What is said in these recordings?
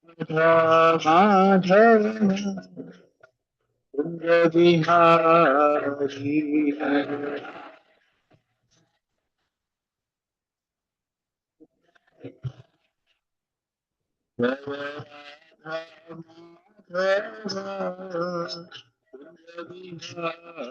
Radha Madhava Kunja Bihari Radha Madhava Kunja Bihari.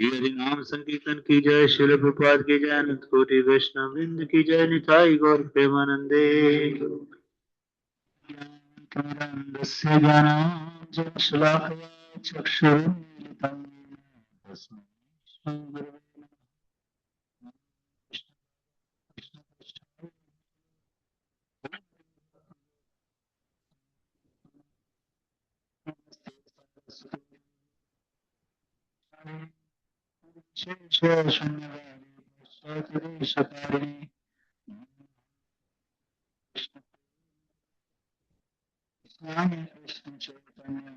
ये हरि नाम संकीर्तन की जय, शिल प्रपात की जय, अनंत कोटि वैष्णव वृंद की जय, निताई गौर प्रेमानंदे। तस्य ज्ञानाञ्जन शलाकया चक्षुरुन्मीलितं तस्मै श्रीगुरवे नमः। शून्यवादी Krishna Chaitanya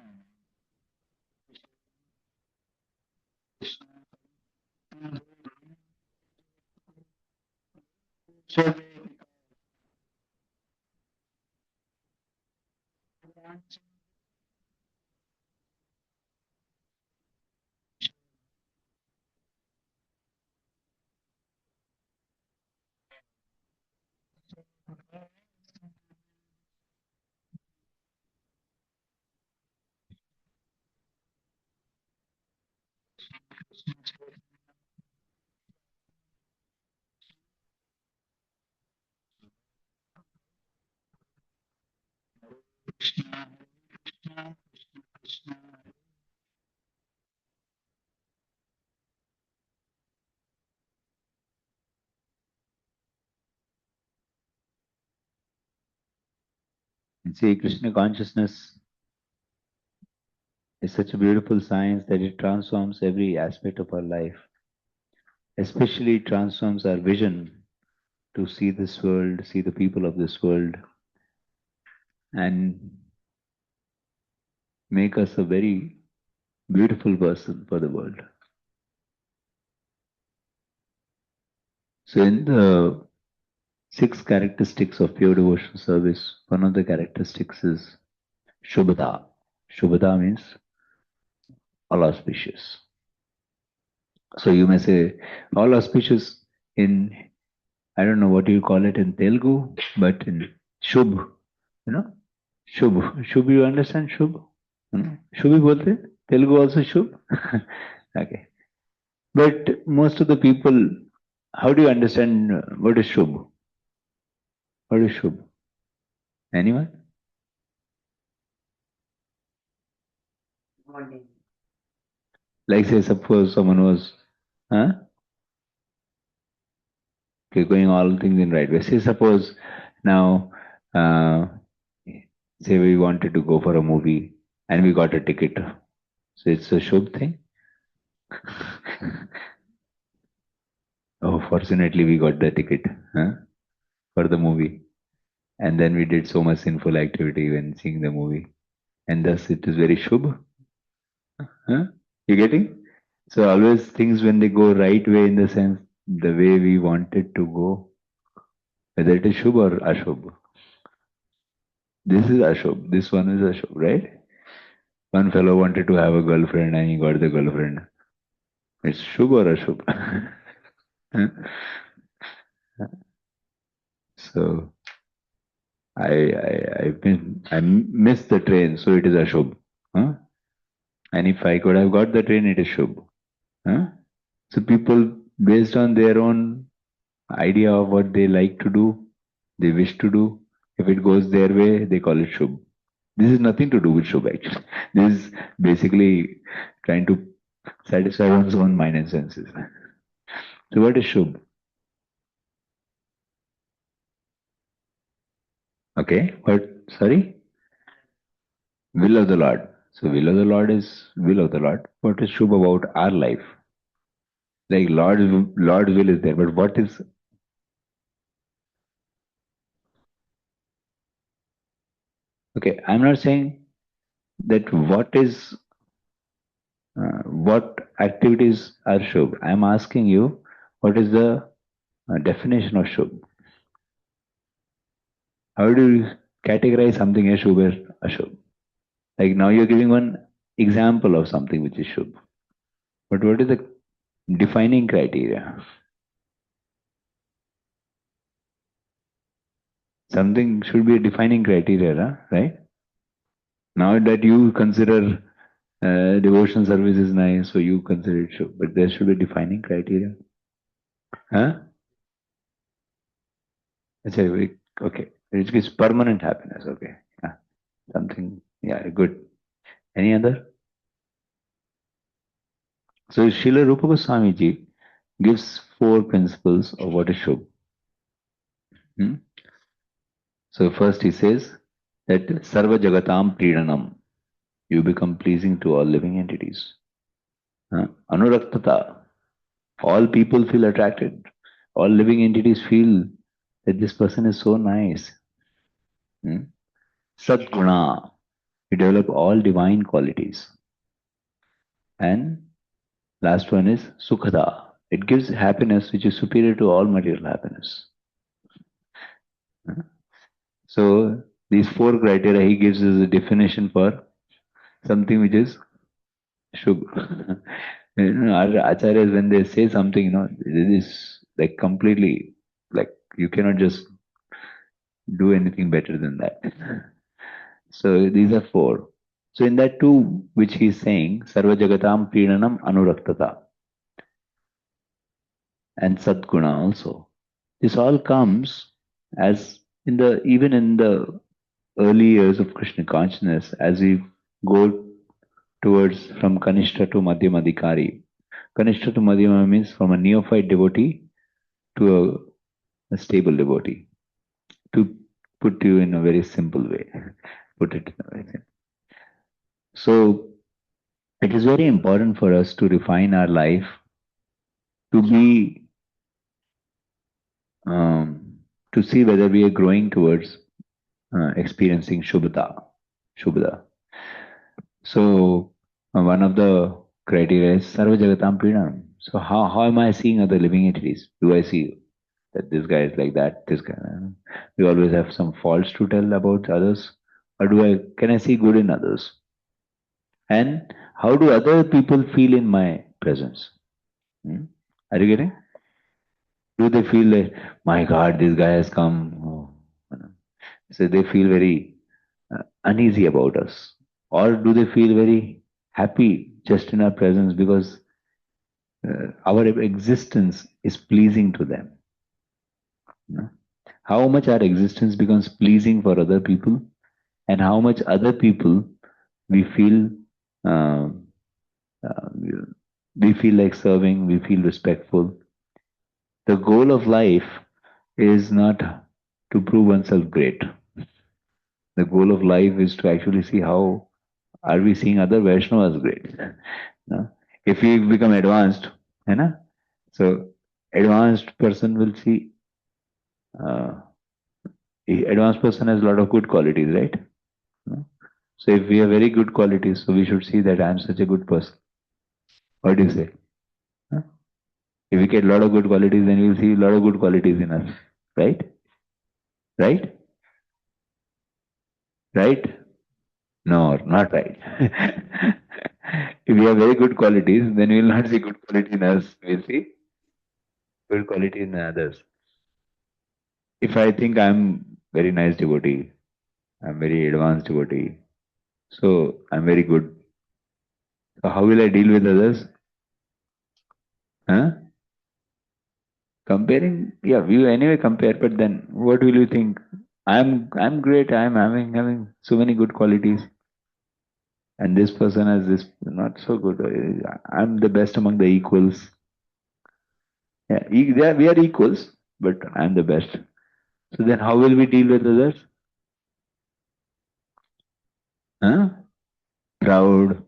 See, Krishna consciousness is such a beautiful science that it transforms every aspect of our life. Especially it transforms our vision to see this world, see the people of this world, and make us a very beautiful person for the world. So in the 6 characteristics of pure devotional service, one of the characteristics is Shubhata. Shubhata means all auspicious. So you may say all auspicious in, I don't know what you call it in Telugu, but in Shubh, you know, Shubh. Shubh, you understand Shubh? Shubh bolte? Telugu also Shubh? Okay. But most of the people, how do you understand what is Shubh? What is Shubh? Anyone? Like say suppose someone was, huh? Okay, going all things in right way. Say suppose now, say we wanted to go for a movie and we got a ticket. So it's a Shubh thing. Oh, fortunately we got the ticket, huh? For the movie. And then we did so much sinful activity when seeing the movie. And thus it is very Shubh. Huh? You getting? So always things when they go right way in the sense the way we want it to go, whether it is Shubh or Ashubh. This is Ashubh. This one is Ashubh, right? One fellow wanted to have a girlfriend and he got the girlfriend. It's Shubh or Ashubh? Huh? So I missed the train, so it is Ashubh. Huh? And if I could have got the train, it is Shubh. Huh? So people, based on their own idea of what they like to do, they wish to do, if it goes their way, they call it Shubh. This is nothing to do with Shubh actually. This is basically trying to satisfy one's own mind and senses. So what is Shubh? Okay, what? Sorry? Will of the Lord. So will of the Lord is will of the Lord. What is Shubh about our life? Like Lord's will is there, but what is? Okay, I'm not saying that what is What activities are Shubh? I'm asking you, what is the definition of Shubh? How do you categorize something as Shubh or Ashubh? Like now you're giving one example of something which is Shubh. But what is the defining criteria? Something should be a defining criteria, right? Now that you consider devotion service is nice, so you consider it Shubh, but there should be defining criteria. Huh? Okay. It is permanent happiness. Okay. Yeah. Something. Yeah. Good. Any other? So Srila Rupa Goswami Ji gives four principles of what is Shubh. Hmm? So first he says that Sarva Jagatam Pridanam, you become pleasing to all living entities. Anuraktata, all people feel attracted. All living entities feel that this person is so nice. Hmm? Sadguna, you develop all divine qualities. And last one is Sukhada, it gives happiness which is superior to all material happiness. So these four criteria he gives as a definition for something which is Shubh. Our acharyas, when they say something, it is like completely, like you cannot just do anything better than that. So these are four. So in that two, which he is saying, Sarva Jagatam Prinanam Anuraktata and Sadguna also. This all comes as even in the early years of Krishna consciousness, as we go towards from Kanishta to Madhyama Adhikari. Kanishta to Madhyama means from a neophyte devotee to a stable devotee. To put you in a very simple way, put it in a very simple. So it is very important for us to refine our life to be to see whether we are growing towards experiencing Shubhata. Shubhata. So one of the criteria is Sarva Jagatam Prinam. So how am I seeing other living entities? Do I see that this guy is like that, this guy? We always have some faults to tell about others, or can I see good in others? And how do other people feel in my presence? Hmm? Are you getting? Do they feel like, my God, this guy has come? So they feel very uneasy about us, or do they feel very happy just in our presence because our existence is pleasing to them? How much our existence becomes pleasing for other people, and how much other people we feel uh, uh, we feel like serving, we feel respectful. The goal of life is not to prove oneself great. The goal of life is to actually see how are we seeing other Vaishnavas great. No? If we become advanced, so advanced person will see uh, advanced person has a lot of good qualities, right? No? So if we have very good qualities, so we should see that I am such a good person. What do you say? Huh? If we get a lot of good qualities, then we will see a lot of good qualities in us, right? Right? Right? No, not right. If we have very good qualities, then we will not see good quality in us. We'll see good quality in others. If I think I'm very nice devotee, I'm very advanced devotee, so I'm very good. So how will I deal with others? Huh? Comparing, yeah, we anyway compare, but then what will you think? I'm great, I'm having so many good qualities. And this person has this not so good. I'm the best among the equals. Yeah, we are equals, but I'm the best. So then how will we deal with others? Huh? Proud.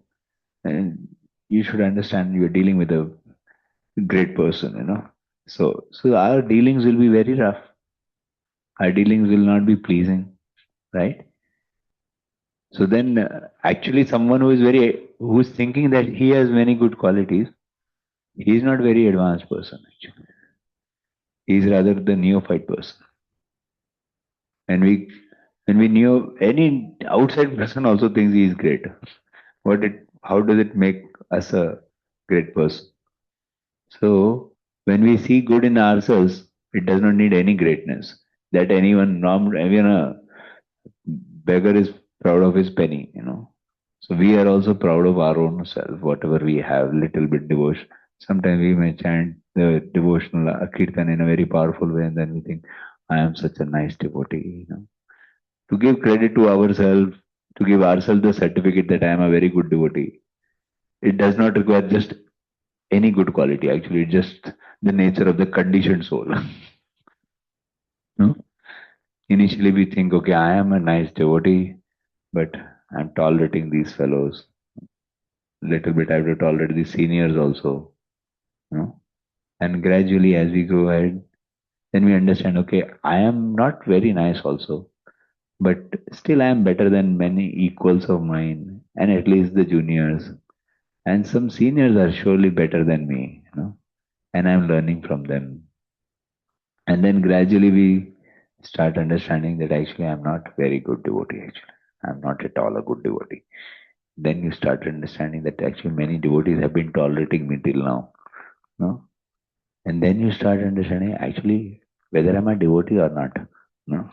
And you should understand you're dealing with a great person. So our dealings will be very rough. Our dealings will not be pleasing, right? So then actually someone who is very who's thinking that he has many good qualities, he's not very advanced person actually. He's rather the neophyte person. And when we knew any outside person also thinks he is great. How does it make us a great person? So when we see good in ourselves, it does not need any greatness. That even a beggar is proud of his penny. So we are also proud of our own self, whatever we have, little bit devotion. Sometimes we may chant the devotional kirtan in a very powerful way, and then we think, I am such a nice devotee. To give credit to ourselves, to give ourselves the certificate that I am a very good devotee, it does not require just any good quality. Actually, it's just the nature of the conditioned soul. No? Initially, we think, okay, I am a nice devotee, but I'm tolerating these fellows. Little bit I have to tolerate the seniors also. And gradually, as we go ahead, then we understand, okay, I am not very nice also, but still I am better than many equals of mine, and at least the juniors. And some seniors are surely better than me, and I'm learning from them. And then gradually we start understanding that actually I'm not very good devotee actually. I'm not at all a good devotee. Then you start understanding that actually many devotees have been tolerating me till now. No? And then you start understanding actually whether I'm a devotee or not. No?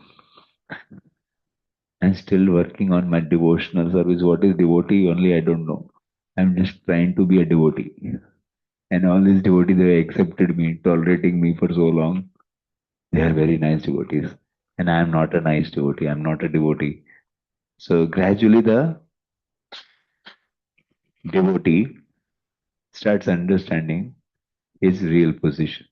I'm still working on my devotional service. What is devotee? Only I don't know. I'm just trying to be a devotee. And all these devotees have accepted me, tolerating me for so long. They are very nice devotees. And I am not a nice devotee. I'm not a devotee. So gradually the devotee starts understanding his real position.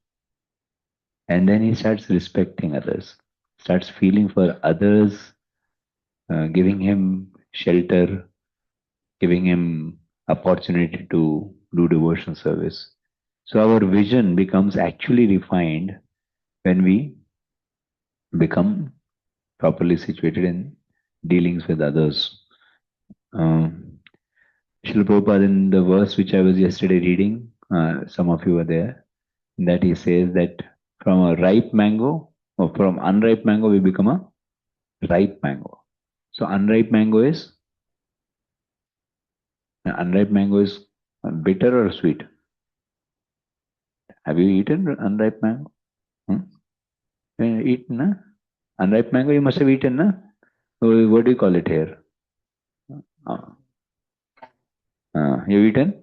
And then he starts respecting others, starts feeling for others, giving him shelter, giving him opportunity to do devotional service. So our vision becomes actually refined when we become properly situated in dealings with others. Um, Srila Prabhupada, in the verse which I was yesterday reading, some of you were there, that he says that from a ripe mango, or from unripe mango, we become a ripe mango. So unripe mango is bitter or sweet. Have you eaten unripe mango? Hmm? Eaten, na? Unripe mango you must have eaten, na? So what do you call it here? Uh, you eaten?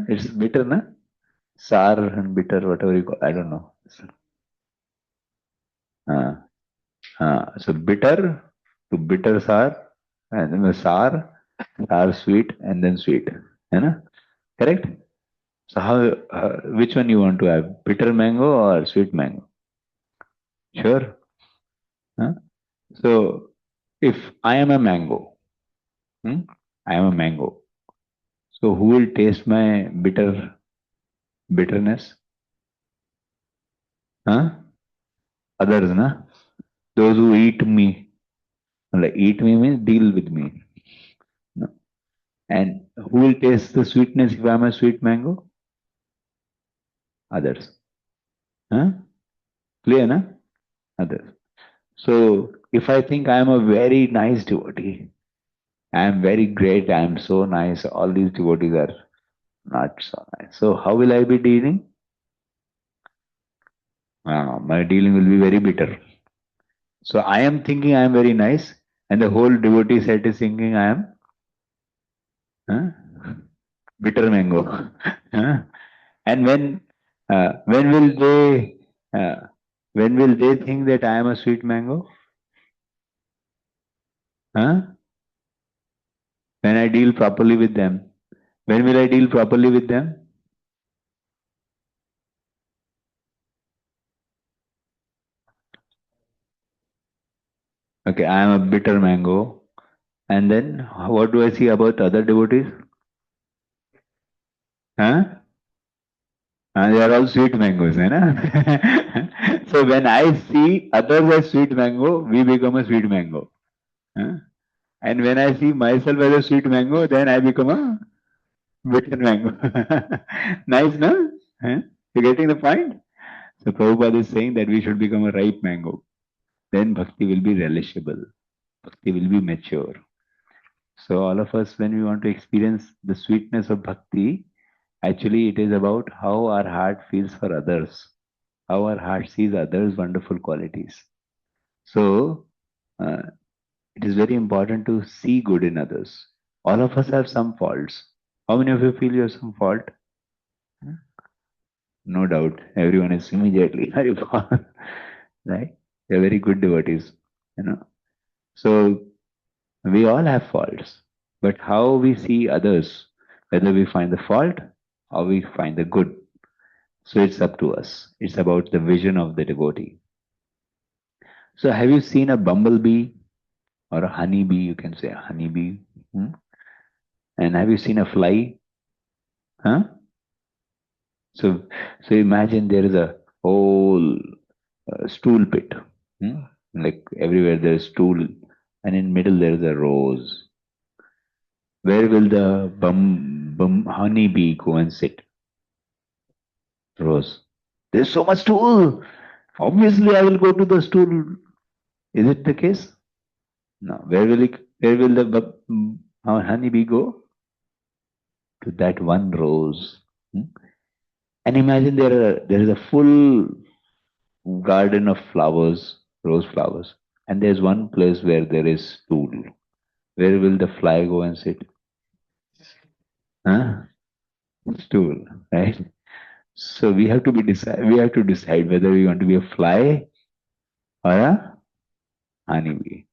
It's bitter, na? Sour and bitter, whatever you call. I don't know. Uh, so bitter to bitter sour, and then sour sweet, and then sweet. Correct? So which one you want to have? Bitter mango or sweet mango? Sure. Huh? So if I am a mango, hmm? I am a mango. So who will taste my bitterness? Huh? Others, na? Those who eat me. Like eat me means deal with me. No? And who will taste the sweetness if I am a sweet mango? Others. Huh? Clear, na? Others. So if I think I am a very nice devotee, I am very great, I am so nice, all these devotees are not so nice. So how will I be dealing? My dealing will be very bitter. So I am thinking I am very nice, and the whole devotee set is thinking I am huh, bitter mango. Huh? And when will they think that I am a sweet mango? Huh? When I deal properly with them. When will I deal properly with them? Okay, I am a bitter mango. And then what do I see about other devotees? Huh? They are all sweet mangoes, hai? So when I see others as sweet mango, we become a sweet mango. Huh? And when I see myself as a sweet mango, then I become a Bitter mango. Nice, no? Huh? You getting the point? So Prabhupada is saying that we should become a ripe mango. Then bhakti will be relishable. Bhakti will be mature. So all of us, when we want to experience the sweetness of bhakti, actually it is about how our heart feels for others, how our heart sees others' wonderful qualities. So uh, it is very important to see good in others. All of us have some faults. How many of you feel you have some fault? No doubt, everyone is immediately right? They're very good devotees, you know. So we all have faults, but how we see others, whether we find the fault or we find the good, so it's up to us. It's about the vision of the devotee. So have you seen a bumblebee or a honeybee? You can say a honeybee. Hmm? And have you seen a fly? Huh? So, so imagine there is a whole stool pit. Hmm? Like everywhere there is stool, and in middle there is a rose. Where will the honey bee go and sit? Rose. There's so much stool. Obviously, I will go to the stool. Is it the case? No. Where will the honey bee go? To that one rose. Hmm? And imagine there is a full garden of flowers, rose flowers, and there's one place where there is stool. Where will the fly go and sit? Huh? Stool, right? So we have to decide whether we want to be a fly or a honeybee.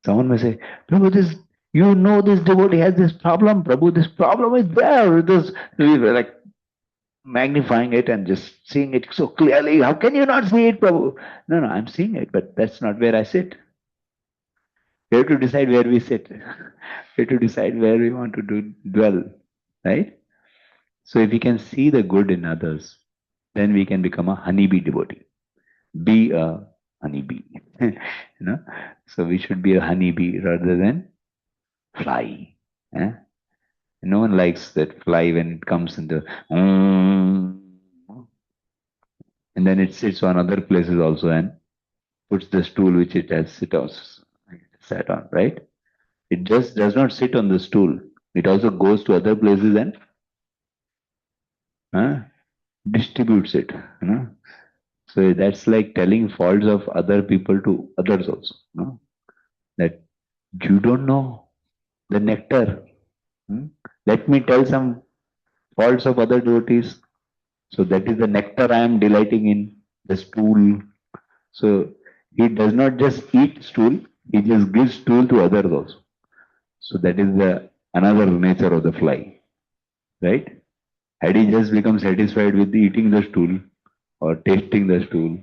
Someone may say, Prabhu, this devotee has this problem, Prabhu, this problem is there. We were like magnifying it and just seeing it so clearly. How can you not see it, Prabhu? No, no, I'm seeing it, but that's not where I sit. We have to decide where we sit. We have to decide where we want to dwell, right? So if we can see the good in others, then we can become a honeybee devotee. Be a honeybee. So we should be a honeybee rather than fly. Eh? No one likes that fly when it comes in the and then it sits on other places also and puts the stool which it has sat on, right? It just does not sit on the stool. It also goes to other places and uh, distributes it. You know? So that's like telling faults of other people to others also. That you don't know the nectar. Hmm? Let me tell some faults of other devotees. So that is the nectar I am delighting in, the stool. So he does not just eat stool, he just gives stool to others also. So that is the another nature of the fly, right? Had he just become satisfied with eating the stool or tasting the stool,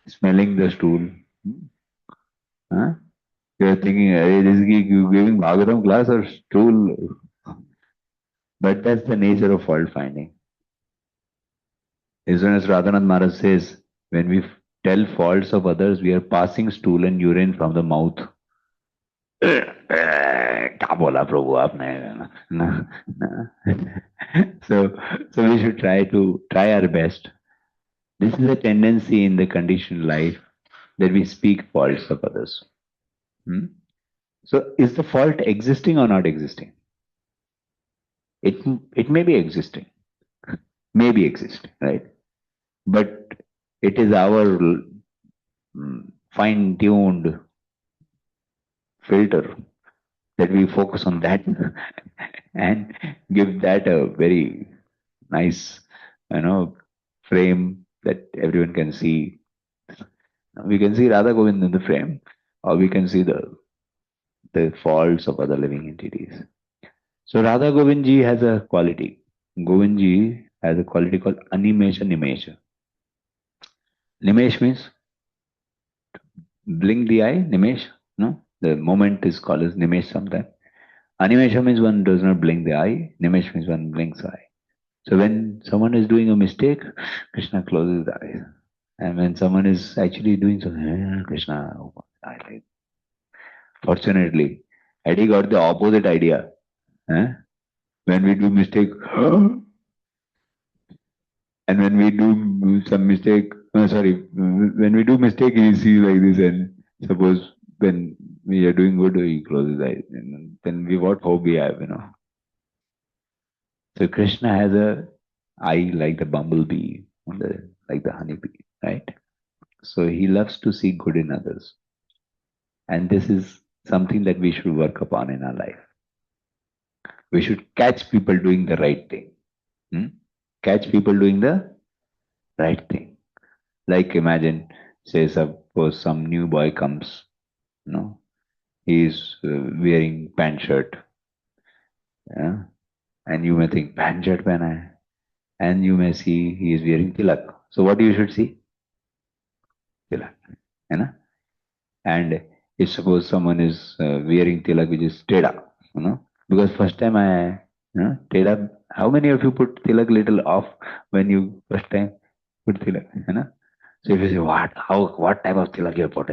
smelling the stool, huh? You are thinking, hey, this is giving Bhagavatam class or stool? But that's the nature of fault finding. As soon as Radhanath Maharaj says, when we tell faults of others, we are passing stool and urine from the mouth. क्या बोला प्रभु आपने so we should try our best. This is a tendency in the conditioned life that we speak faults of others. Hmm? So is the fault existing or not existing? It may be existing, right? But it is our fine-tuned filter that we focus on that and give that a very nice, frame that everyone can see. We can see Radha Govind in the frame, or we can see the faults of other living entities. So Radha Govind ji has a quality. Govind ji has a quality called animesha nimesha. Nimesh means blink the eye, nimesh. No, the moment is called as nimesh sometimes. Animesha means one does not blink the eye. Nimesh means one blinks the eye. So when someone is doing a mistake, Krishna closes the eyes. And when someone is actually doing something, Krishna opens the eyes. Fortunately, had he got the opposite idea, eh? When we do mistake, and when we do some mistake, when we do mistake, he sees like this, and suppose when we are doing good, he closes his eyes, and then we what hope we have, So Krishna has a eye like the bumblebee, like the honeybee, right? So he loves to see good in others, and this is something that we should work upon in our life. We should catch people doing the right thing. Hmm? Catch people doing the right thing. Like imagine, say suppose some new boy comes, you know, he's wearing pant shirt, yeah? And you may think pant shirt pehna hai, and you may see he is wearing tilak. So what you should see? Tilak, and if suppose someone is wearing tilak which is teda, because first time tilak, how many of you put tilak little off when you first time put tilak, So if you say, what type of tilak you put,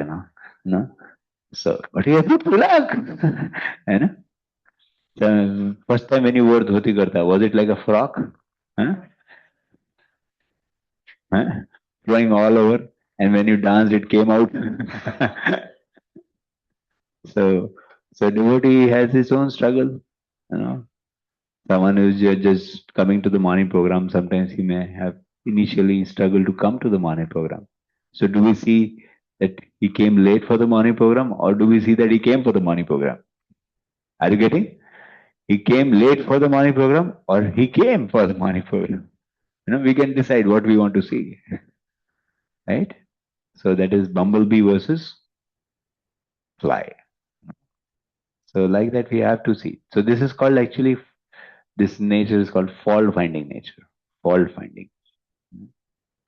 So, but you have put tilak, So, first time when you wore dhoti karta, was it like a frock? Huh? Huh? Flowing all over, and when you danced, it came out. So, so devotee has his own struggle, you know. Someone who's just coming to the morning program, sometimes he may have initially struggled to come to the morning program. So do we see that he came late for the morning program, or do we see that he came for the morning program? Are you getting? He came late for the morning program, or he came for the morning program. We can decide what we want to see, right? So that is bumblebee versus fly. So like that we have to see. So this is called actually, this nature is called fault finding nature. Fault finding.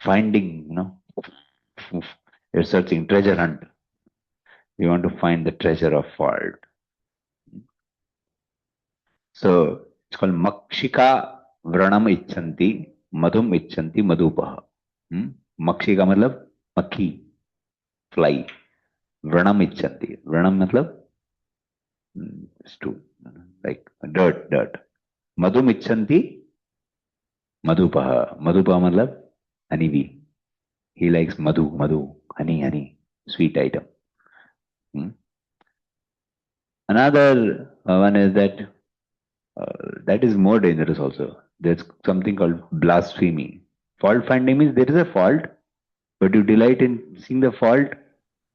Finding, you're searching treasure hunt. You want to find the treasure of fault. So it's called Makshika Vranam Icchanti, Madhum Icchanti Madhupaha. Makshika matlab makhi, fly. Vranam Icchanti. Vranam matlab stool, like dirt. Madhum Icchanti Madhupaha. Madhupaha matlab honeybee. He likes madhu, honey, sweet item. Another one is that is more dangerous also. There's something called blasphemy. Fault finding means there is a fault, but you delight in seeing the fault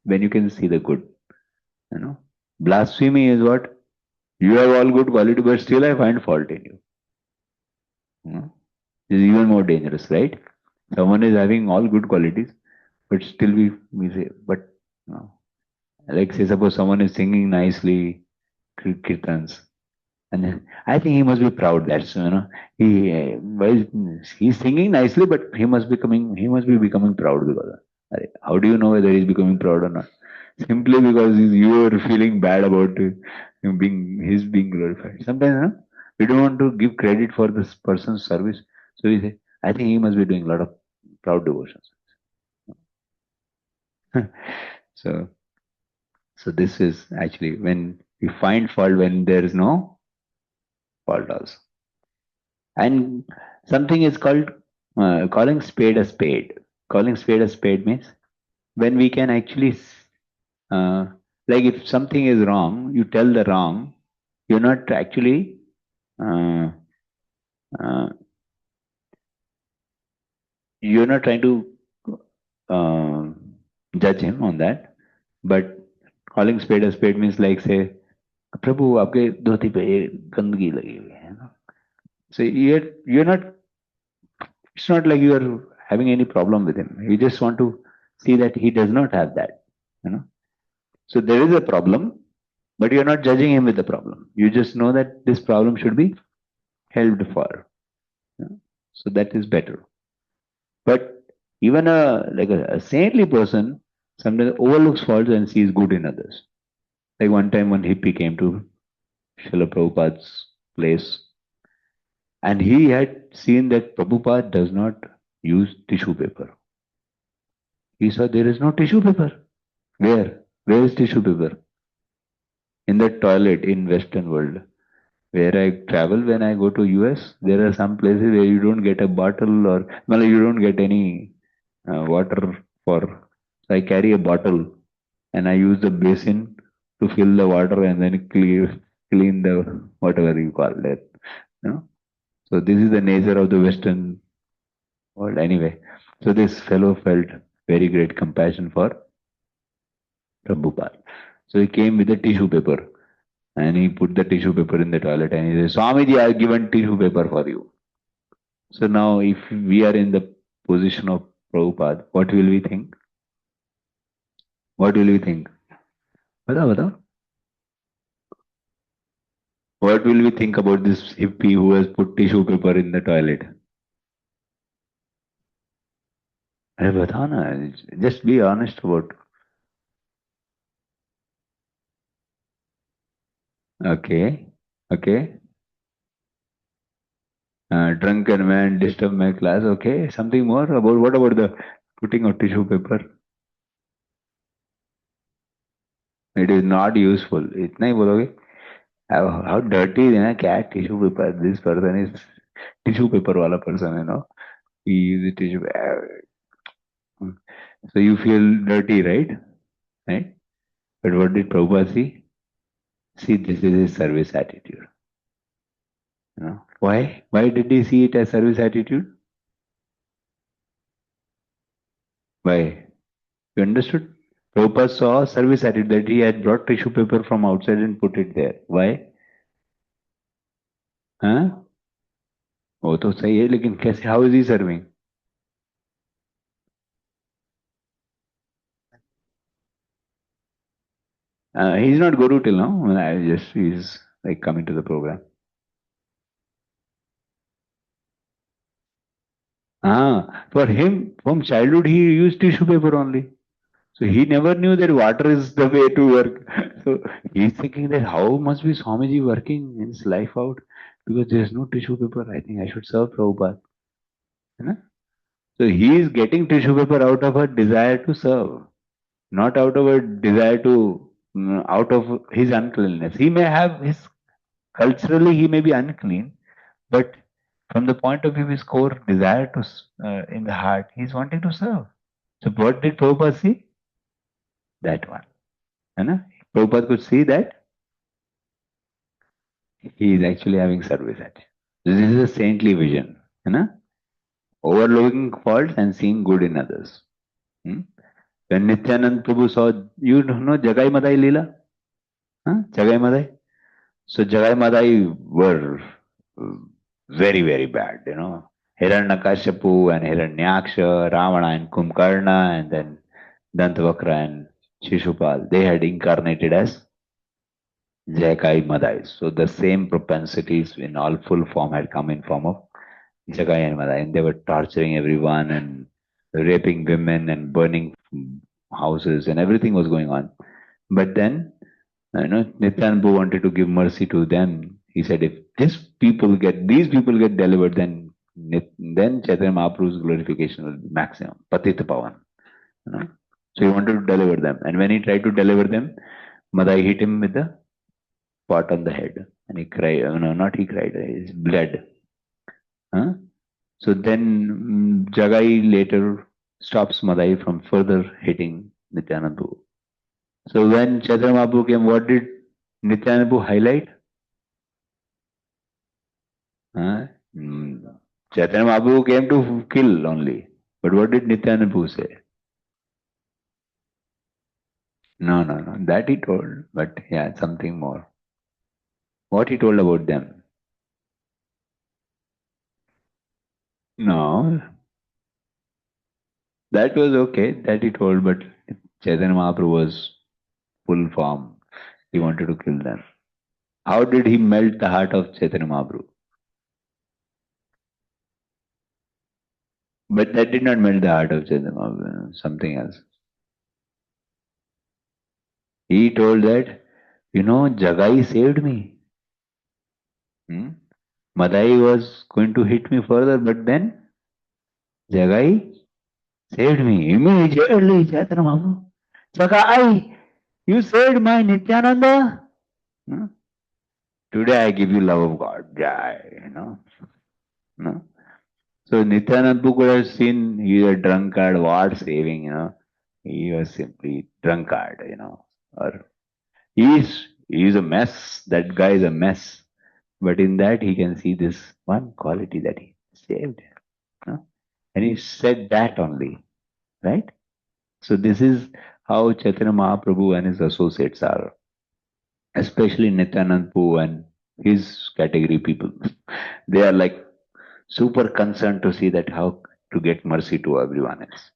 when you can see the good. Blasphemy is what? You have all good quality, but still I find fault in you. This is even more dangerous, right? Someone is having all good qualities, but still we say, but no. Like say suppose someone is singing nicely, kirtans, and then I think he must be proud that he's singing nicely, but he must be becoming proud because how do you know whether he's becoming proud or not? Simply because you are feeling bad about him being glorified. Sometimes we don't want to give credit for this person's service, so we say I think he must be doing a lot of proud devotions. so so this is actually when we find fault when there is no fault also. And something is called calling spade a spade. Calling spade a spade means when we can actually, uh, like if something is wrong, you tell the wrong, you're not actually, uh, uh, you're not trying to uh, judge him on that, but calling spade a spade means like say, प्रभु आपके धोती पे ये गंदगी लगी हुई है ना. So you're not, it's not like you are having any problem with him. You just want to see that he does not have that. So there is a problem, but you're not judging him with the problem. You just know that this problem should be helped for. So that is better. But even a saintly person sometimes overlooks faults and sees good in others. Like one time one hippie came to Srila Prabhupada's place, and he had seen that Prabhupada does not use tissue paper. He saw there is no tissue paper. Where? Where is tissue paper? In the toilet in Western world. Where I travel, when I go to US, there are some places where you don't get a bottle or well, you don't get any water for. So I carry a bottle and I use the basin to fill the water and then clean the whatever you call it. You know? So this is the nature of the Western world anyway. So this fellow felt very great compassion for Prabhupada. So he came with a tissue paper and he put the tissue paper in the toilet and he said, Swamiji, I have given tissue paper for you. So now if we are in the position of Prabhupada, what will we think? What will we think? Batao, batao. What will we think about this hippie who has put tissue paper in the toilet? अरे बताओ ना, just be honest about. Okay, okay. Drunken man disturb my class. Okay, something more about what about the putting of tissue paper? It is not useful. इतना ही बोलोगे? How dirty है ना क्या tissue paper? This person is tissue paper वाला person है ना? He uses tissue. So you feel dirty, right? Right? But what did Prabhupada see? See, this is his service attitude. You know? Why? Why did he see it as service attitude? Why? You understood? Prabhupada saw service attitude that he had brought tissue paper from outside and put it there. Why? हाँ? वो तो सही है लेकिन कैसे? How is he serving? He's not Guru till now. He's like coming to the program. For him, from childhood, he used tissue paper only. So he never knew that water is the way to work. So he's thinking that how must be Swamiji working his life out because there's no tissue paper. I think I should serve Prabhupada. You know? So he is getting tissue paper out of a desire to serve, not out of a desire to, out of his uncleanness. He may have his, culturally he may be unclean, but from the point of view of his core desire to, in the heart, he's wanting to serve. So what did Prabhupada see? That one. You know? Prabhupada could see that he is actually having service at. This is a saintly vision. You know? Overlooking faults and seeing good in others. Hmm? When Nityanand Prabhu saw, you know Jagai Madai Leela? Huh? Jagai Madai? So Jagai Madai were very, very bad, you know. Hiranyakashipu and Hiranyaksha, Ravana and Kumbhakarna, and then Dantavakra and Shishupal. They had incarnated as Jagai Madai. So the same propensities in all full form had come in form of Jagai and Madai. And they were torturing everyone and raping women and burning houses and everything was going on. But then, Nityananda wanted to give mercy to them. He said, if these people get delivered, then Chaitanya Mahaprabhu's glorification will be maximum. Patita Pavan. You know? So he wanted to deliver them. And when he tried to deliver them, Madai hit him with the pot on the head. And he cried, not he cried, he bled. Huh? So then Jagai later stops Madai from further hitting Nityananda. So when Chaitanya Mahaprabhu came, what did Nityananda highlight? Huh? Chaitanya Mahaprabhu came to kill only. But what did Nityananda say? No. That he told. But yeah, something more. What he told about them? No. That was okay. That he told. But Chaitanya Mahaprabhu was full form. He wanted to kill them. How did he melt the heart of Chaitanya Mahaprabhu? But that did not melt the heart of Chaitanya Mahaprabhu. Something else. He told that, Jagai saved me. Madai was going to hit me further, but then Jagai saved me. Immediately, Chaitanya Mahaprabhu. Jagai, you saved my Nityananda. Today I give you love of God. Jai, No? So Nityanand could have seen he's a drunkard, what saving, He was simply drunkard, Or he is a mess. That guy is a mess. But in that he can see this one quality that he saved. And he said that only, right? So this is how Chaitanya Mahaprabhu and his associates are, especially Nityanand Poo and his category people. They are like super concerned to see that how to get mercy to everyone else.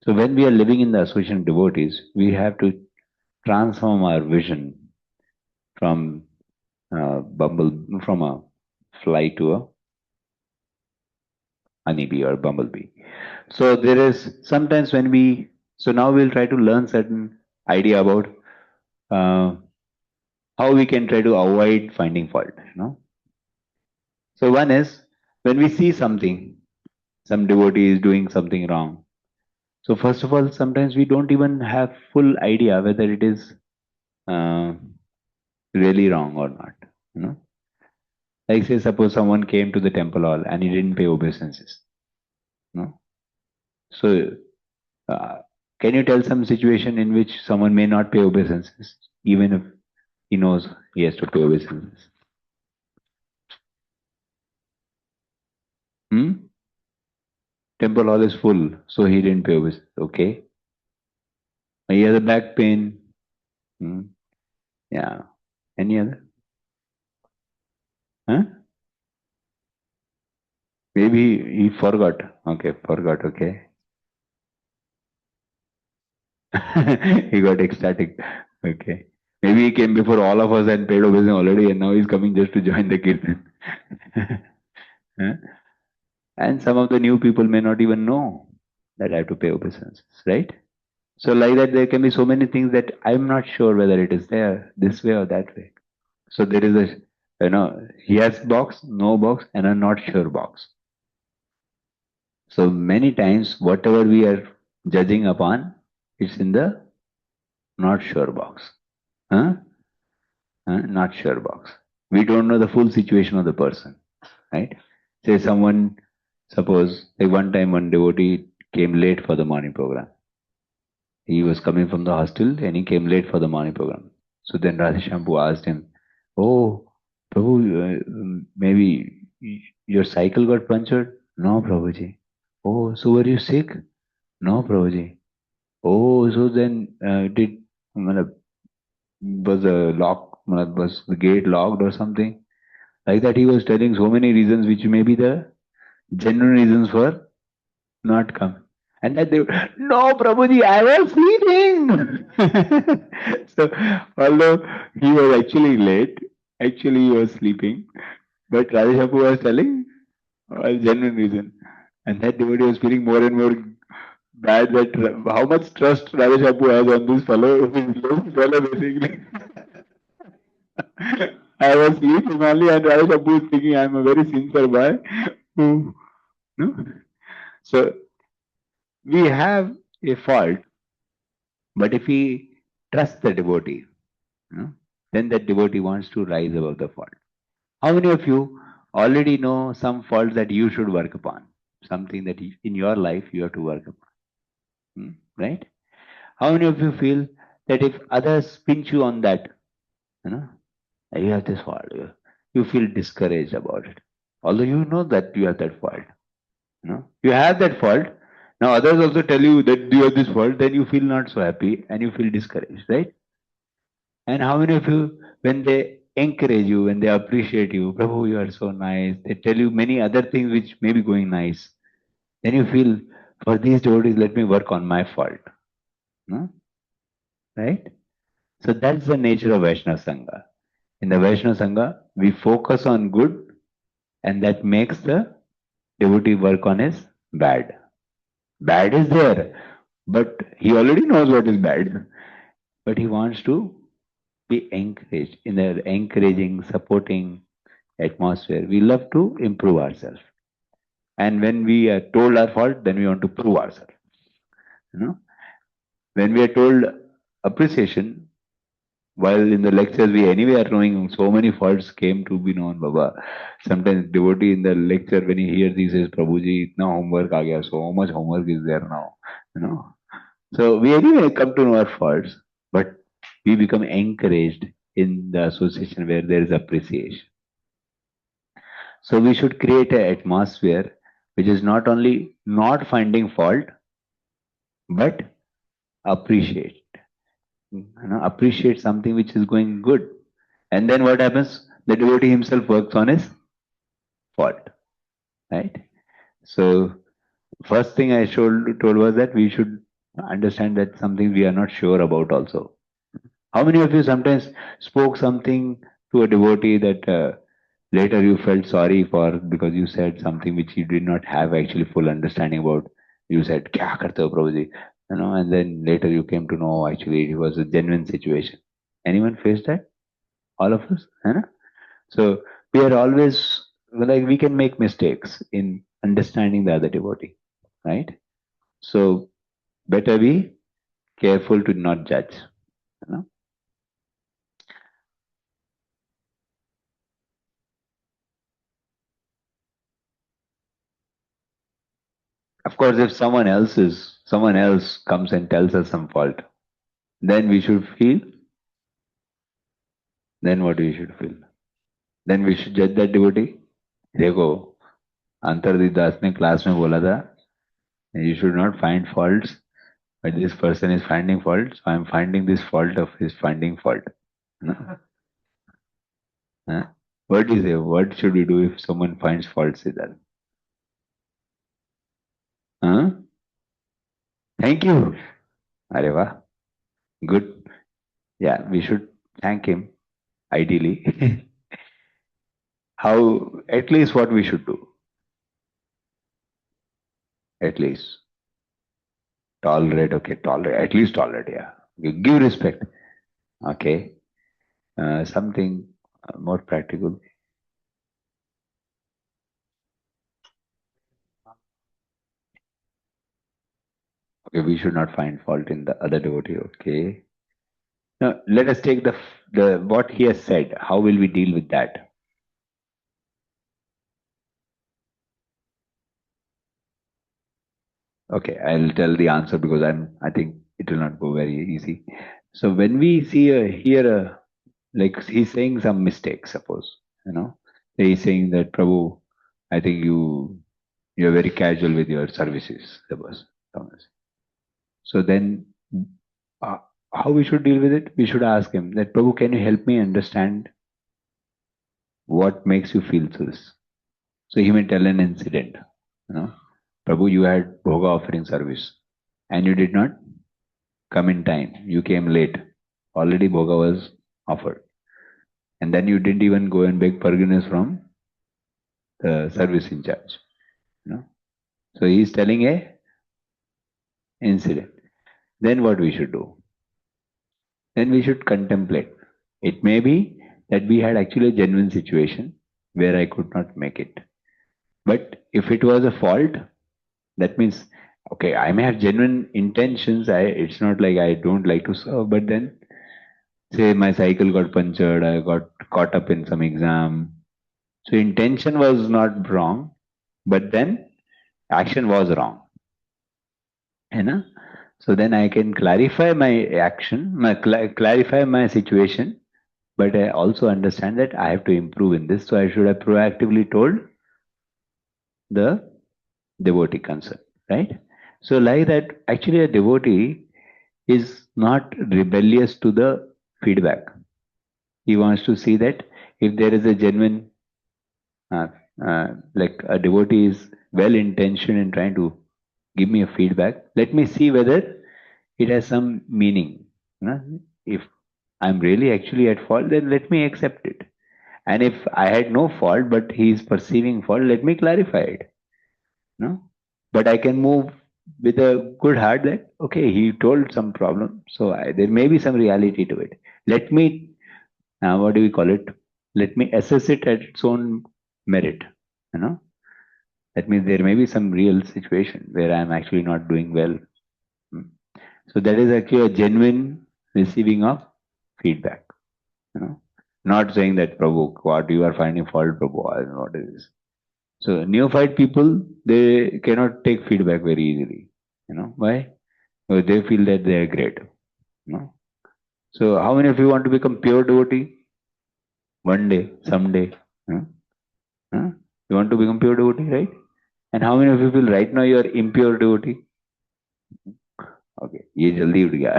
So when we are living in the association of devotees, we have to transform our vision from from a fly to a honeybee or bumblebee. So there is sometimes when so now we'll try to learn certain idea about uh, how we can try to avoid finding fault. So one is when we see something, some devotee is doing something wrong. So first of all, sometimes we don't even have full idea whether it is uh, really wrong or not. You know, like say suppose someone came to the temple hall and he didn't pay obeisances. No, so uh, can you tell some situation in which someone may not pay obeisances even if he knows he has to pay obeisances? Hmm? Temple hall is full, so he didn't pay obeisances. Okay, he has a back pain. Hmm? Yeah. Any other? Huh? Maybe he forgot. Okay, forgot. Okay. He got ecstatic. Okay. Maybe he came before all of us and paid obeisance already, and now he's coming just to join the kirtan. Huh? And some of the new people may not even know that I have to pay obeisances, right? So like that, there can be so many things that I'm not sure whether it is there this way or that way. So there is yes box, no box, and a not sure box. So many times, whatever we are judging upon, it's in the not sure box. Huh? Not sure box. We don't know the full situation of the person, right? Say someone, suppose, like one time one devotee came late for the morning program. He was coming from the hostel and he came late for the morning program. So then Radheshampu asked him, "Oh, Prabhu, maybe your cycle got punctured?" "No, Prabhuji." "Oh, so were you sick?" "No, Prabhuji." "Oh, so then matlab, was the was the gate locked or something?" Like that, he was telling so many reasons which may be the genuine reasons for not come. And that they, "No, Prabhuji, I was sleeping." So, although he was actually late, actually he was sleeping, but Radheshapu was telling a genuine reason. And that devotee was feeling more and more bad that how much trust Radheshapu has on this fellow, this fellow basically. I was sleeping only and Radheshapu is thinking I am a very sincere boy who, no? So, we have a fault, but if we trust the devotee, then that devotee wants to rise above the fault. How many of you already know some faults that you should work upon? Something that in your life you have to work upon. Right? How many of you feel that if others pinch you on that, you know, you have this fault, you feel discouraged about it. Although you know that you have that fault. You have that fault. Now others also tell you that you have this fault, then you feel not so happy and you feel discouraged, right? And how many of you, when they encourage you, when they appreciate you, Prabhu, you are so nice, they tell you many other things which may be going nice, then you feel, for these devotees, let me work on my fault. No? Right? So that's the nature of Vaishnava Sangha. In the Vaishnava Sangha, we focus on good and that makes the devotee work on his bad. Bad is there, but he already knows what is bad. But he wants to be encouraged in the encouraging, supporting atmosphere. We love to improve ourselves. And when we are told our fault, then we want to prove ourselves. You know, when we are told appreciation, While in the lectures we anyway are knowing so many faults came to be known, Baba. Sometimes devotee in the lecture when he hears he says, Prabhuji, itna homework aa gaya, so much homework is there now. You know. So we anyway come to know our faults, but we become encouraged in the association where there is appreciation. So we should create an atmosphere which is not only not finding fault, but appreciate. Appreciate something which is going good. And then what happens? The devotee himself works on his fault. Right? So first thing I told was that we should understand that something we are not sure about also. How many of you sometimes spoke something to a devotee that later you felt sorry for because you said something which you did not have actually full understanding about? You said, "Kya karte ho, Prabhuji?" And then later you came to know actually it was a genuine situation. Anyone faced that? All of us? So we are always like we can make mistakes in understanding the other devotee, right? So better be careful to not judge. You know? Of course, if someone else comes and tells us some fault, then we should feel. Then what we should feel? Then we should judge that devotee. देखो अंतरदीप दास ने class में बोला था you should not find faults, but this person is finding faults. So I am finding this fault of his finding fault. No? Huh? What do you say? What should we do if someone finds faults with us? Huh? Thank you. Areva. Good. Yeah, we should thank him, ideally. How, at least what we should do? At least. Tolerate, okay, tolerate, at least tolerate, yeah. Give respect, okay. Something more practical. Okay, we should not find fault in the other devotee, okay. Now, let us take the what he has said. How will we deal with that? Okay, I'll tell the answer because I think it will not go very easy. So when we see hear like he's saying some mistake, suppose, he's saying that Prabhu, I think you're very casual with your services, suppose. So then, uh, how we should deal with it? We should ask him that Prabhu, can you help me understand what makes you feel this? So he may tell an incident. Prabhu, you had bhoga offering service and you did not come in time. You came late. Already bhoga was offered. And then you didn't even go and beg forgiveness from the service in charge. So he is telling a incident. Then what we should do? Then we should contemplate. It may be that we had actually a genuine situation where I could not make it. But if it was a fault, that means, okay, I may have genuine intentions. It's not like I don't like to serve, but then say my cycle got punctured, I got caught up in some exam. So intention was not wrong, but then action was wrong. So then I can clarify my action, clarify my situation, but I also understand that I have to improve in this. So I should have proactively told the devotee concerned, right? So like that, actually a devotee is not rebellious to the feedback. He wants to see that if there is a genuine, like a devotee is well intentioned in trying to give me a feedback, let me see whether it has some meaning. If I'm really actually at fault, then let me accept it. And if I had no fault, but he is perceiving fault, let me clarify it. But I can move with a good heart that, okay, he told some problem, so there may be some reality to it. Let me, what do we call it? Let me assess it at its own merit. That means there may be some real situation where I'm actually not doing well. So that is actually a genuine receiving of feedback. Not saying that, Prabhu, what you are finding fault, Prabhu, I don't know what it is. So neophyte people, they cannot take feedback very easily. Why? Because they feel that they are great. You know. So how many of you want to become pure devotee? One day, someday. Huh? Huh? You want to become pure devotee, right? And how many of you feel right now you are impure devotee? Okay, ये जल्दी उठ गया.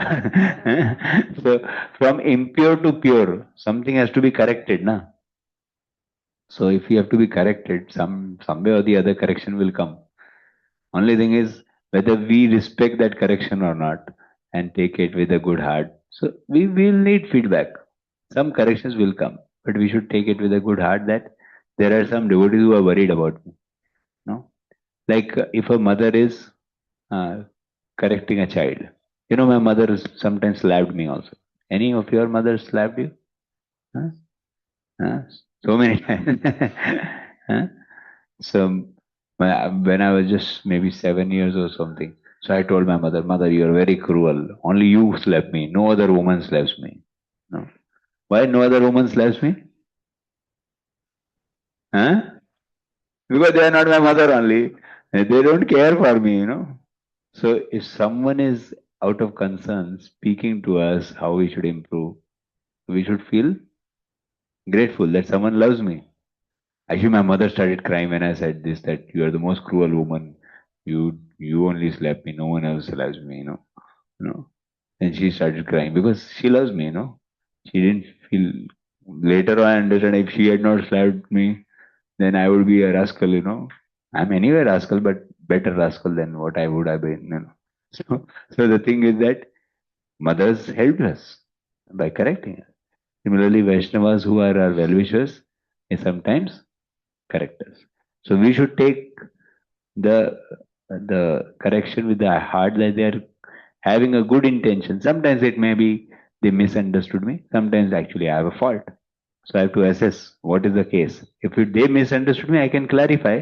So from impure to pure, something has to be corrected, na? So if you have to be corrected, some way or the other correction will come. Only thing is whether we respect that correction or not and take it with a good heart. So we will need feedback. Some corrections will come, but we should take it with a good heart that there are some devotees who are worried about me. No? Like if a mother is correcting a child. My mother sometimes slapped me also. Any of your mothers slapped you? Huh? Huh? So many times. Huh? So when I was just maybe 7 years or something, so I told my mother, Mother, you are very cruel. Only you slap me. No other woman slaps me. No. Why no other woman slaps me? Huh? Because they are not my mother only. They don't care for me. So if someone is out of concern speaking to us how we should improve, we should feel grateful that someone loves me. Actually, my mother started crying when I said this, that you are the most cruel woman. You only slap me. No one else slaps me. You know. And she started crying because she loves me. She didn't feel. Later on, I understand if she had not slapped me, then I would be a rascal. I'm anyway rascal, but better rascal than what I would have been. So the thing is that mothers helped us by correcting us. Similarly, Vaishnavas who are our well-wishers, they sometimes correct us. So we should take the correction with the heart that they are having a good intention. Sometimes it may be they misunderstood me. Sometimes actually I have a fault. So I have to assess what is the case. If they misunderstood me, I can clarify,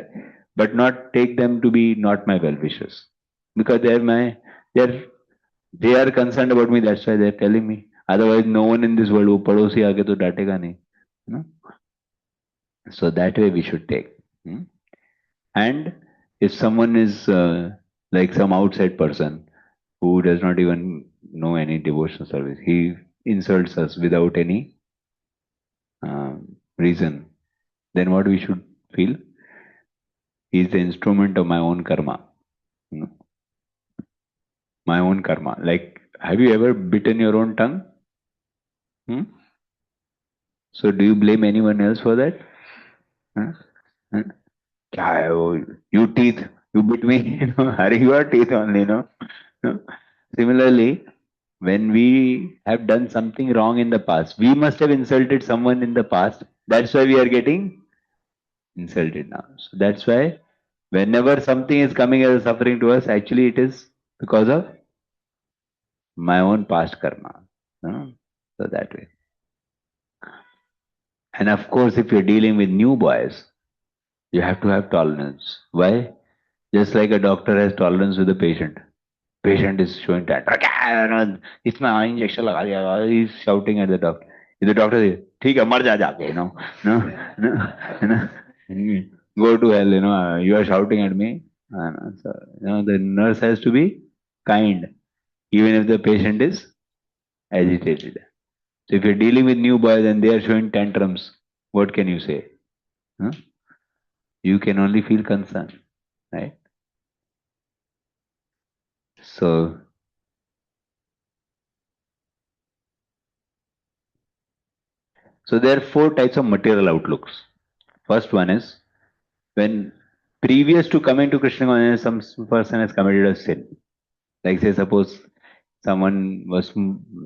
but not take them to be not my well-wishers. Because they're they are concerned about me, that's why they're telling me. Otherwise, no one in this world, वो पड़ोसी आके तो डांटेगा नहीं. So that way we should take. And if someone is like some outside person who does not even know any devotional service, he insults us without any reason, then what we should feel? He is the instrument of my own karma. My own karma. Like, have you ever bitten your own tongue? So do you blame anyone else for that? Huh? Huh? क्या है वो? You teeth, you bit me. Are your teeth only? Similarly, when we have done something wrong in the past, we must have insulted someone in the past. That's why we are getting insulted now. So that's why whenever something is coming as a suffering to us, actually it is because of my own past karma. So that way. And of course, if you're dealing with new boys, you have to have tolerance. Why? Just like a doctor has tolerance with a patient. Patient is showing that. It's my injection. He's shouting at the doctor. If the doctor says, "ठीक है, मर जा जाके," no, go to hell. You are shouting at me. So, the nurse has to be kind, even if the patient is agitated. So if you're dealing with new boys and they are showing tantrums, what can you say? Huh? You can only feel concern, right? So there are 4 types of material outlooks. First one is when previous to coming to Krishna consciousness, some person has committed a sin. Like say suppose someone was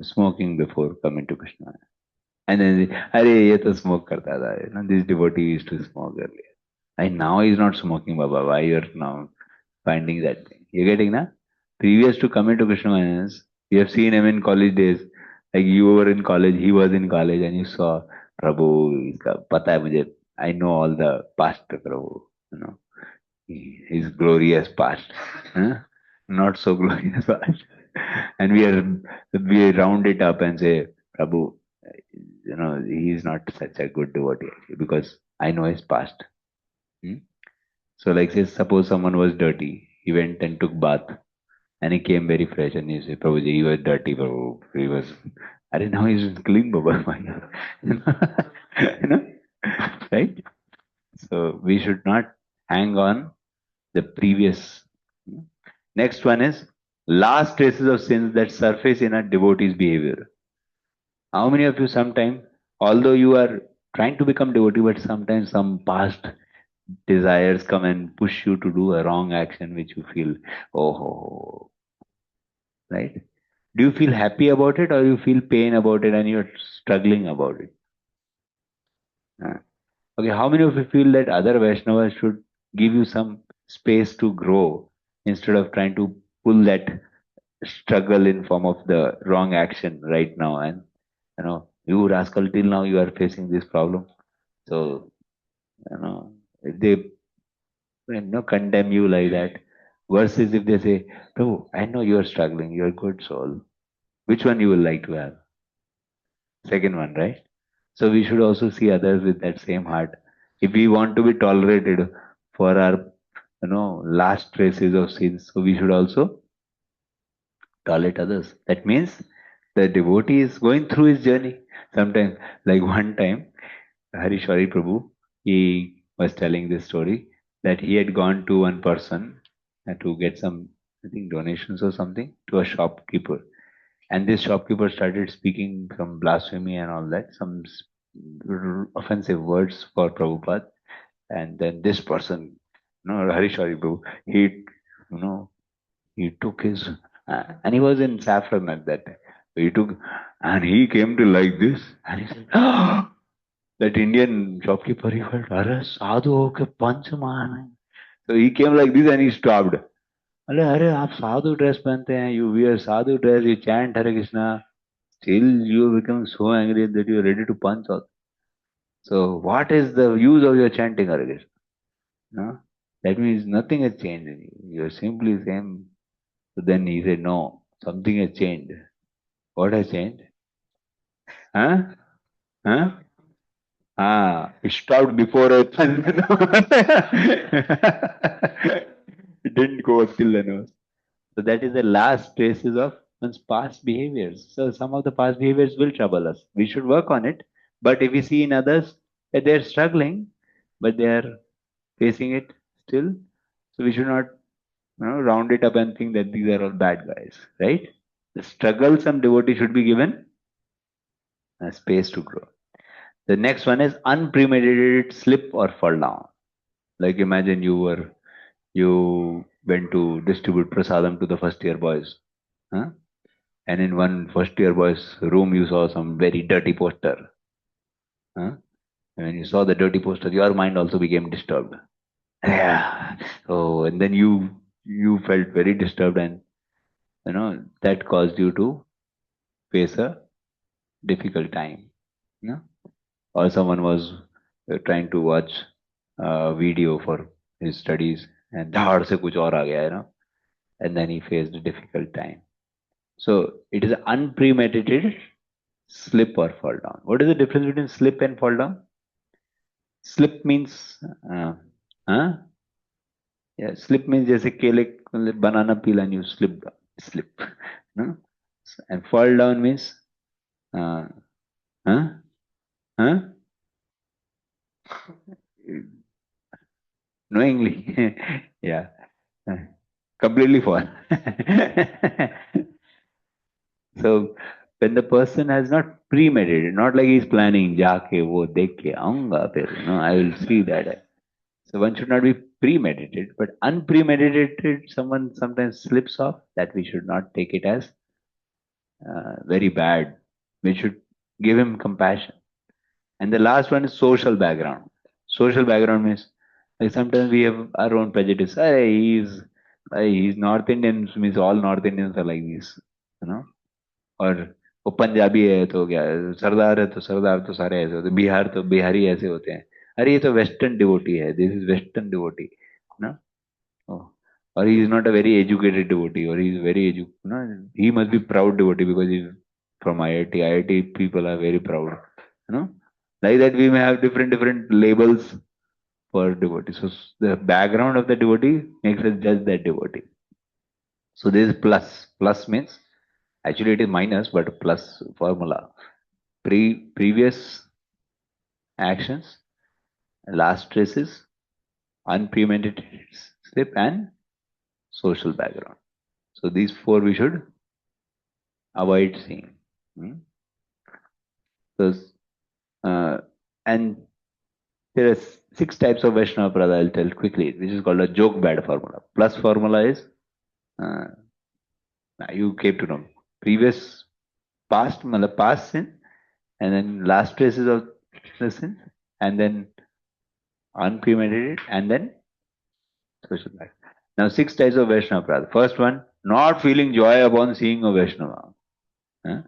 smoking before coming to Krishna. And then, Arey, ye to smoke karta tha. This devotee used to smoke earlier. And now he's not smoking, Baba. Why you're now finding that thing? You're getting, na? Previous to coming to Krishna consciousness, you have seen him in college days. Like you were in college, he was in college, and you saw, Prabhu, iska pata hai mujhe. I know all the past, Prabhu. His glorious past. Huh? Not so glorious past. And we round it up and say, Prabhu, he is not such a good devotee because I know his past. Hmm? So like say suppose someone was dirty, he went and took bath and he came very fresh and he said, Prabhuji, he was dirty, Prabhu. He was, I didn't know he's clean, Baba. you know, right? So we should not hang on the previous. Next one is last traces of sins that surface in a devotee's behavior. How many of you sometime, although you are trying to become devotee, but sometimes some past desires come and push you to do a wrong action which you feel, oh, right? Do you feel happy about it or you feel pain about it and you're struggling about it? Uh, Okay, how many of you feel that other Vaishnavas should give you some space to grow instead of trying to pull that struggle in form of the wrong action right now? And you rascal, till now you are facing this problem. So, if they condemn you like that, versus if they say, Prabhu, I know you are struggling, you are good soul. Which one you will like to have? Second one, right? So we should also see others with that same heart. If we want to be tolerated for our, last traces of sins, so we should also tolerate others. That means the devotee is going through his journey. Sometimes, like one time, Harishwari Prabhu, he was telling this story that he had gone to one person to get some, I think, donations or something to a shopkeeper. And this shopkeeper started speaking some blasphemy and all that, some offensive words for Prabhupada. And then this person, Harishwari Prabhu, you know, he took his, and he was in saffron at that time. So he took, and he came to like this, and he said, that Indian shopkeeper, he felt, Arre, sadhu ho ke panch maan. So he came like this and he stopped. अरे अरे आप साधु dress पहनते हैं, you wear sadhu dress, you chant Hare Krishna, still you become so angry that you are ready to punch out. So what is the use of your chanting Hare Krishna? No? That means nothing has changed in you. You are simply same. So then he said, no, something has changed. What has changed? Huh? Huh? It stopped before it. It didn't go up till the nose. So that is the last traces of one's past behaviors. So some of the past behaviors will trouble us. We should work on it. But if we see in others that they are struggling, but they are facing it still, so we should not round it up and think that these are all bad guys, right? The struggle some devotee should be given a space to grow. The next one is unpremeditated slip or fall down. Like imagine you went to distribute prasadam to the first year boys. Huh? And in one first year boys room you saw some very dirty poster. Huh? And when you saw the dirty poster, your mind also became disturbed. Yeah. Oh, and then you felt very disturbed, and that caused you to face a difficult time. Or someone was trying to watch a video for his studies and धाड़ से कुछ और आ गया, and then he faced a difficult time. So it is unpremeditated slip or fall down. What is the difference between slip and fall down? Slip means, huh? Yeah, slip means जैसे केले banana peel and you slip. No? And fall down means, uh, huh? Huh? Knowingly, yeah, completely fall. So when the person has not premeditated, not like he's planning, जाके वो देख के आऊंगा फिर, I will see that. So one should not be premeditated, but unpremeditated, someone sometimes slips off. That we should not take it as very bad. We should give him compassion. And the last one is social background. Social background means like sometimes we have our own prejudice. Hey, he's North Indian, means all North Indians are like this, और वो पंजाबी है तो क्या है, सरदार है तो सरदार तो सारे ऐसे होते हैं, बिहार तो बिहारी ऐसे होते हैं, अरे ये तो वेस्टर्न डिवोटी है, दिस इज वेस्टर्न डिवोटी ना. Oh. Or he is not a very educated devotee, or he is very he must be proud devotee because he's from IIT. IIT people are very proud. Like that we may have different labels for devotee. So the background of the devotee makes us judge that devotee. So there is plus. Plus means actually it is minus, but plus formula. Previous actions, last traces, unpremeditated slip, and social background. So these four we should avoid seeing. So, and there are six types of Vaishnava Prada, I'll tell quickly, which is called a joke bad formula. Plus formula is, uh, you came to know, previous past sin, and then last traces of the sin, and then unpremeditated, and then social background. Now, six types of Vaishnava Prada. First one, not feeling joy upon seeing a Vaishnava. हाँ?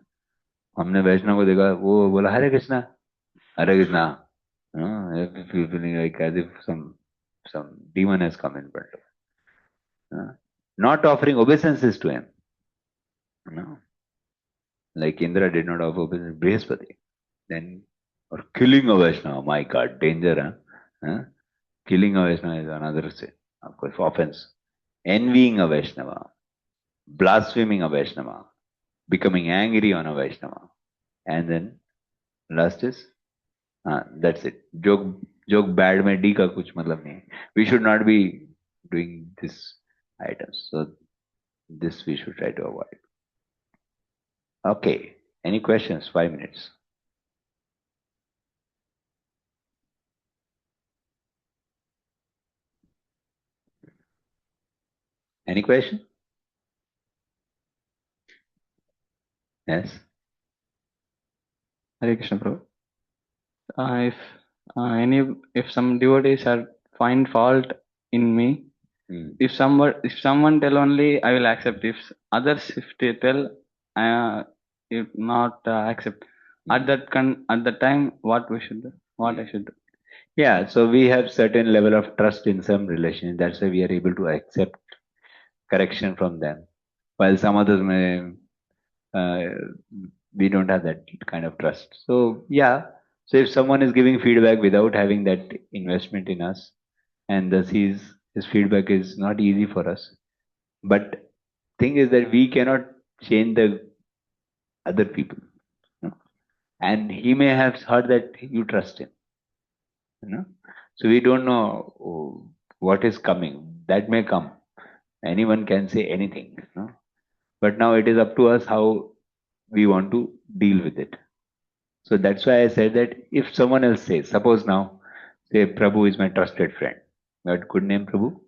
हमने वैष्णव को देखा, वो बोला हरे कृष्णा, हरे Krishna. Feeling like as if some demon has come in front of him. Not offering obeisances to him. Like Indra did not offer obeisance to Brihaspati. Then, or killing a Vaishnava, my God, danger. Killing a Vaishnava is another sin, of course, offense. Envying a Vaishnava, blaspheming a Vaishnava, becoming angry on a Vaishnava. And then last is, that's it. Joke bad mein D ka kuch matlab nahi. We should not be doing this items. So this we should try to avoid. Okay. Any questions? 5 minutes. Any question? Yes. Hare Krishna, Prabhu. If if some devotees are find fault in me, if someone tell only, I will accept. If others if they tell, if not accept. At that time, what we should do? What I should do? Yeah, so we have certain level of trust in some relation. That's why we are able to accept correction from them. While some others may, we don't have that kind of trust. So yeah, so if someone is giving feedback without having that investment in us, and thus his feedback is not easy for us. But thing is that we cannot change the other people, and he may have heard that you trust him. So we don't know what is coming. That may come. Anyone can say anything. But now it is up to us how we want to deal with it. So that's why I said that if someone else says, suppose now, say Prabhu is my trusted friend. What good name Prabhu?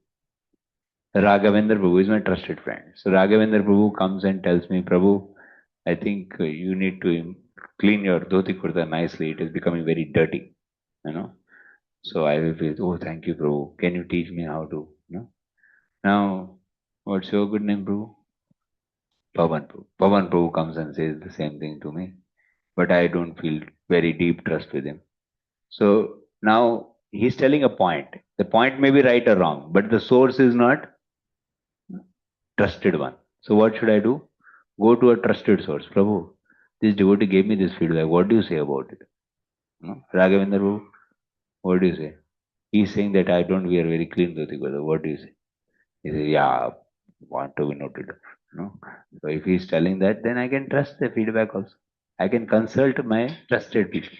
Raghavendra Prabhu is my trusted friend. So Raghavendra Prabhu comes and tells me, Prabhu, I think you need to clean your dhoti kurta nicely. It is becoming very dirty. So I will feel, oh, thank you, Prabhu. Can you teach me how to? Now, what's your good name, Prabhu? Pavan Prabhu. Pavan Prabhu comes and says the same thing to me, but I don't feel very deep trust with him. So now he's telling a point. The point may be right or wrong, but the source is not trusted one. So what should I do? Go to a trusted source. Prabhu, this devotee gave me this feedback. What do you say about it? Raghavendra Prabhu, what do you say? He's saying that I don't wear very clean dhoti. What do you say? He says, yeah, want to be noted. So if he's telling that, then I can trust the feedback also. I can consult my trusted people.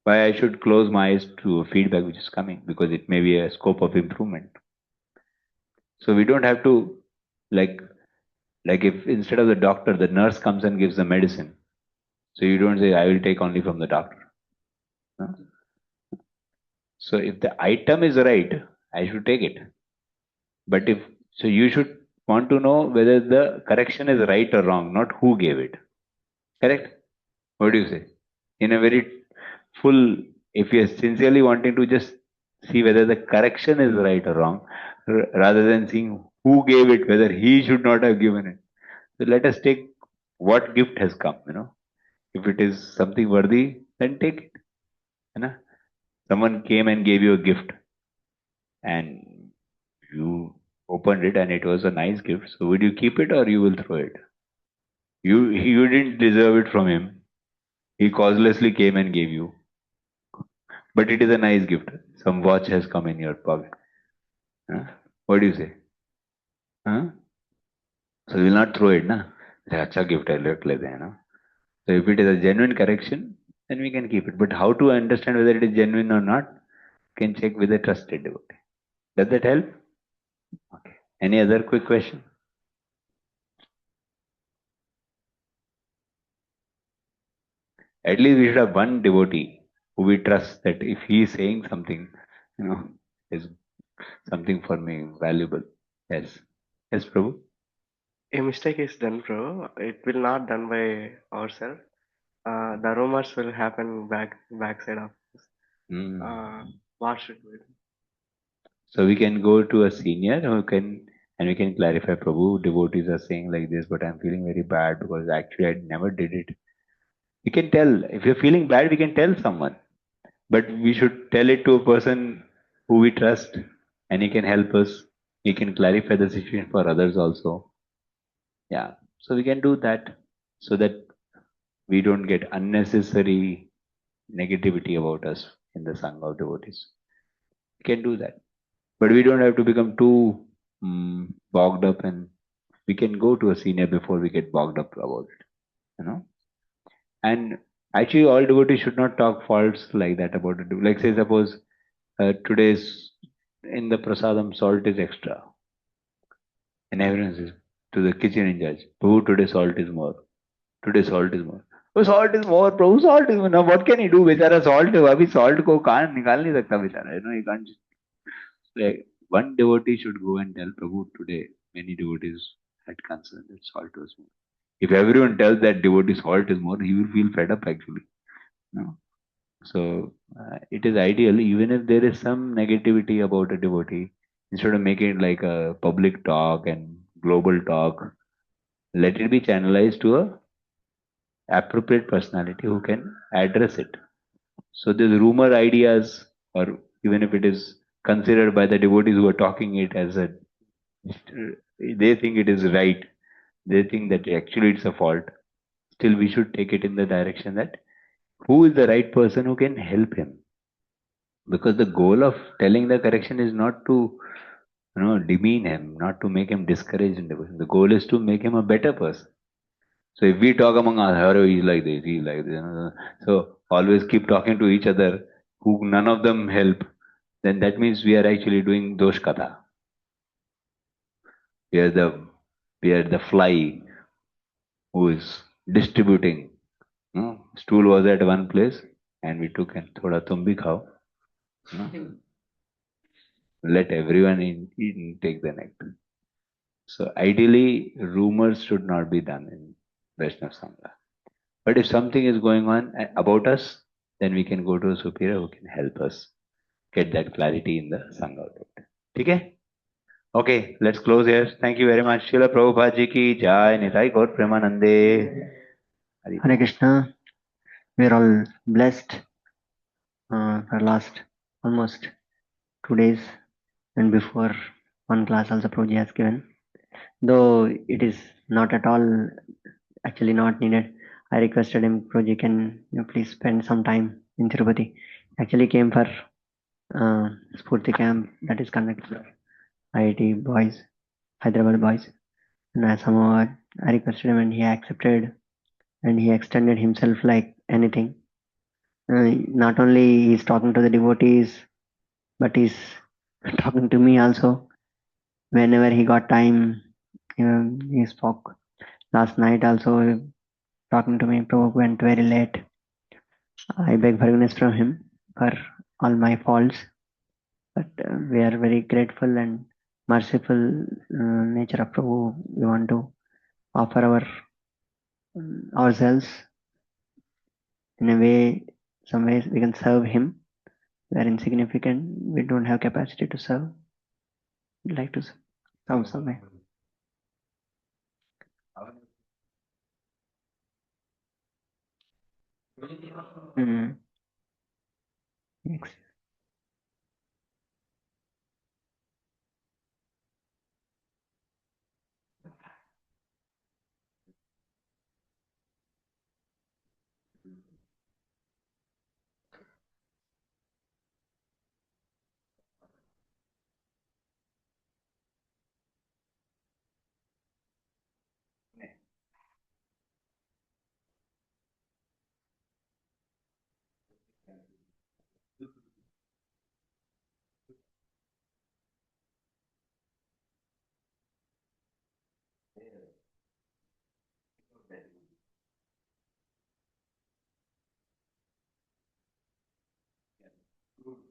Why I should close my eyes to feedback which is coming, because it may be a scope of improvement. So we don't have to, like if instead of the doctor, the nurse comes and gives the medicine. So you don't say, I will take only from the doctor. So if the item is right, I should take it. But you should want to know whether the correction is right or wrong, not who gave it. Correct? What do you say? In a very full, if you are sincerely wanting to just see whether the correction is right or wrong, rather than seeing who gave it, whether he should not have given it. So let us take what gift has come, If it is something worthy, then take it. Someone came and gave you a gift and you opened it and it was a nice gift. So would you keep it or you will throw it? You didn't deserve it from him. He causelessly came and gave you. But it is a nice gift. Some watch has come in your pocket. Huh? What do you say? Huh? So we will not throw it, na? अच्छा gift है, रख लेते हैं ना. So if it is a genuine correction, then we can keep it. But how to understand whether it is genuine or not, can check with a trusted devotee. Does that help? Okay. Any other quick question? At least we should have one devotee who we trust that if he is saying something, is something for me valuable. Yes. Yes, Prabhu. A mistake is done, bro. It will not done by ourselves. The rumors will happen backside of us. What should we do? So we can go to a senior who can, and we can clarify, Prabhu, devotees are saying like this, but I'm feeling very bad because actually I never did it. We can tell, if you're feeling bad, we can tell someone, but we should tell it to a person who we trust and he can help us. He can clarify the situation for others also. Yeah. So we can do that so that we don't get unnecessary negativity about us in the Sangha of devotees. We can do that. But we don't have to become too bogged up, and we can go to a senior before we get bogged up about it. And actually, all devotees should not talk false like that about it. Like say, suppose today's in the prasadam salt is extra, and everyone says to the kitchen in charge, "Prabhu, today salt is more. Today salt is more." Oh, salt is more, Prabhu. Salt is more. Now what can he do? बेचारा salt अभी salt को कहाँ निकाल नहीं सकता बेचारा. You can't just, like, one devotee should go and tell Prabhu today. Many devotees had concern that salt was more. If everyone tells that devotee salt is more, he will feel fed up actually. No? So it is ideal, even if there is some negativity about a devotee, instead of making it like a public talk and global talk, let it be channelized to a appropriate personality who can address it. So these rumor ideas, or even if it is considered by the devotees who are talking it as a, they think it is right, they think that actually it's a fault. Still, we should take it in the direction that who is the right person who can help him. Because the goal of telling the correction is not to demean him, not to make him discouraged in devotion. The goal is to make him a better person. So if we talk among us, oh, he's like this, he's like this, so always keep talking to each other, who none of them help, then that means we are actually doing dosh katha. We are the fly who is distributing. Stool was at one place and we took and thoda tum bhi khao. Let everyone eat and take the nectar. So ideally, rumors should not be done in Vaishnava Sangha. But if something is going on about us, then we can go to a superior who can help us get that clarity in the Sangha. Okay? Okay, let's close here. Thank you very much. Srila Prabhupada ji ki jai, Nitai Gaur Premanande. Hare Krishna. We are all blessed for last almost 2 days, and before one class also Prabhuji has given. Though it is not at all actually not needed. I requested him, Prabhuji, can you please spend some time in Tirupati? Actually came for Spurti camp that is conducted by IIT boys, Hyderabad boys. And somehow I requested him and he accepted, and he extended himself like anything. Not only he's talking to the devotees, but he's talking to me also. Whenever he got time, he spoke. Last night also talking to me. Prabhu went very late. I beg forgiveness from him for all my faults, but we are very grateful and merciful nature of Prabhu. We want to offer ourselves in a way. Some ways we can serve him. We are insignificant. We don't have capacity to serve. We'd like to serve some way. Thanks. Good.